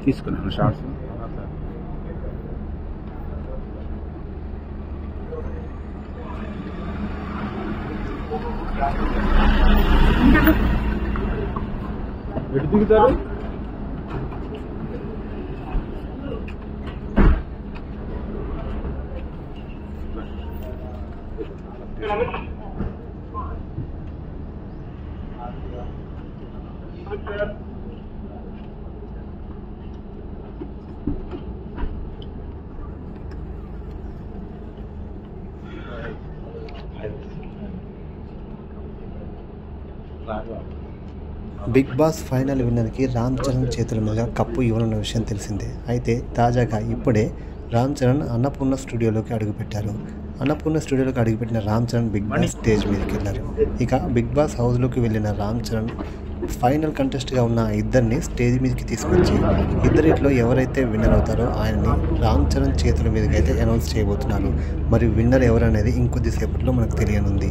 తీసుకున్నాను షార్ట్స్. ఎటు దిగుతారు? బిగ్ బాస్ ఫైనల్ విన్నర్కి రామ్ చరణ్ చేతుల మీద కప్పు ఇవ్వనున్న విషయం తెలిసిందే. అయితే తాజాగా ఇప్పుడే రామ్ చరణ్ అన్నపూర్ణ స్టూడియోలోకి అడుగుపెట్టారు. అన్నపూర్ణ స్టూడియోలోకి అడుగుపెట్టిన Ram Charan Bigg Boss stage మీదకి వెళ్ళారు. ఇక బిగ్ బాస్ హౌస్లోకి వెళ్ళిన రామ్ చరణ్ ఫైనల్ కంటెస్ట్గా ఉన్న ఇద్దరిని స్టేజ్ మీదకి తీసుకొచ్చి ఇద్దరిట్లో ఎవరైతే విన్నర్ అవుతారో ఆయనని రామ్ చరణ్ చేతుల మీదకి అయితే అనౌన్స్ చేయబోతున్నారు. మరి విన్నర్ ఎవరనేది ఇంకొద్దిసేపట్లో మనకు తెలియనుంది.